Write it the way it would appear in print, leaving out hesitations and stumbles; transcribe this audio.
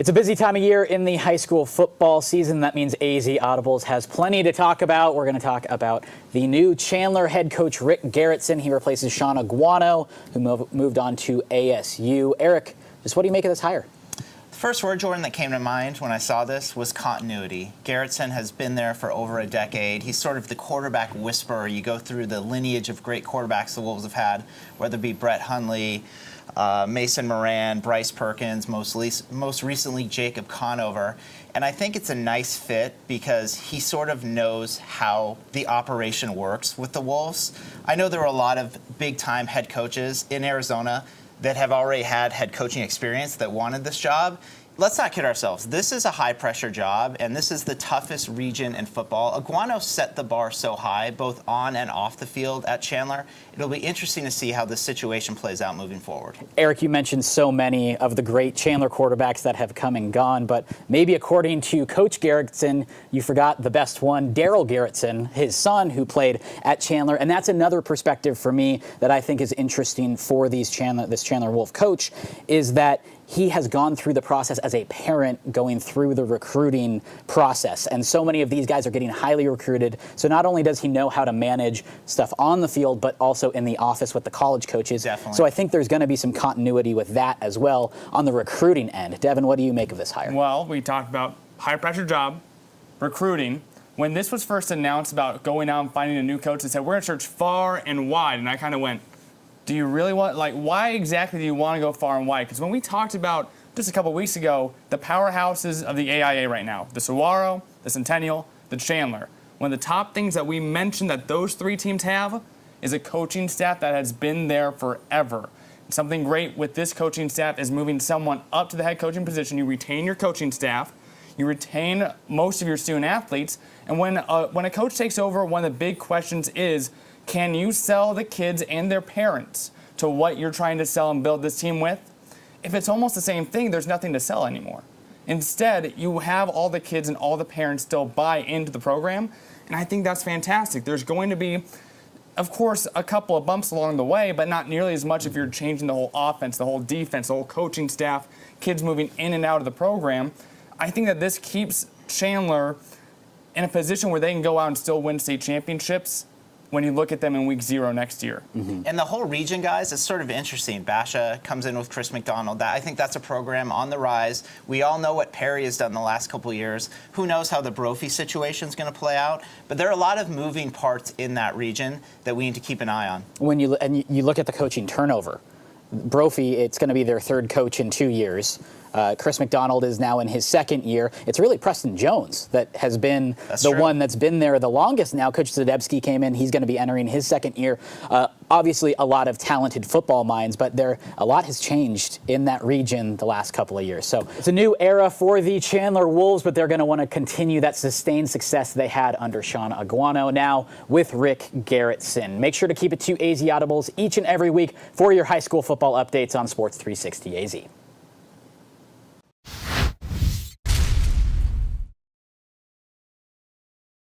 It's a busy time of year in the high school football season. That means AZ Audibles has plenty to talk about. We're going to talk about the new Chandler head coach, Rick Garretson. He replaces Sean Aguano, who moved on to ASU. Eric, just what do you make of this hire? The first word, Jordan, that came to mind when I saw this was continuity. Garretson has been there for over a decade. He's sort of the quarterback whisperer. You go through the lineage of great quarterbacks the Wolves have had, whether it be Brett Hundley, Mason Moran, Bryce Perkins, most recently Jacob Conover. And I think it's a nice fit because he sort of knows how the operation works with the Wolves. I know there are a lot of big-time head coaches in Arizona that have already had head coaching experience that wanted this job. Let's not kid ourselves. This is a high-pressure job, and this is the toughest region in football. Aguano set the bar so high, both on and off the field at Chandler. It'll be interesting to see how this situation plays out moving forward. Eric, you mentioned so many of the great Chandler quarterbacks that have come and gone, but maybe according to Coach Garretson, you forgot the best one, Daryl Garretson, his son, who played at Chandler. And that's another perspective for me that I think is interesting for this Chandler Wolf coach, is that he has gone through the process as a parent, going through the recruiting process. And so many of these guys are getting highly recruited. So not only does he know how to manage stuff on the field, but also in the office with the college coaches. Definitely. So I think there's going to be some continuity with that as well on the recruiting end. Devin, what do you make of this hire? Well, we talked about high-pressure job, recruiting. When this was first announced about going out and finding a new coach, they said, we're going to search far and wide. And I kind of went, do you really want, why exactly do you want to go far and wide? Because when we talked about just a couple weeks ago, the powerhouses of the AIA right now, the Saguaro, the Centennial, the Chandler, one of the top things that we mentioned that those three teams have is a coaching staff that has been there forever. Something great with this coaching staff is moving someone up to the head coaching position. You retain your coaching staff, you retain most of your student athletes, and when a coach takes over, one of the big questions is, can you sell the kids and their parents to what you're trying to sell and build this team with? If it's almost the same thing, there's nothing to sell anymore. Instead, you have all the kids and all the parents still buy into the program, and I think that's fantastic. There's going to be, of course, a couple of bumps along the way, but not nearly as much if you're changing the whole offense, the whole defense, the whole coaching staff, kids moving in and out of the program. I think that this keeps Chandler in a position where they can go out and still win state championships when you look at them in week 0 next year. Mm-hmm. And the whole region, guys, is sort of interesting. Basha comes in with Chris McDonald. I think that's a program on the rise. We all know what Perry has done the last couple of years. Who knows how the Brophy situation is going to play out? But there are a lot of moving parts in that region that we need to keep an eye on. When you look at the coaching turnover, Brophy, it's going to be their third coach in 2 years. Chris McDonald is now in his second year. It's really Preston Jones that has been one that's been there the longest now. Coach Zadebski came in. He's going to be entering his second year. Obviously, a lot of talented football minds, but a lot has changed in that region the last couple of years. So it's a new era for the Chandler Wolves, but they're going to want to continue that sustained success they had under Sean Aguano, now with Rick Garretson. Make sure to keep it to AZ Audibles each and every week for your high school football updates on Sports 360 AZ.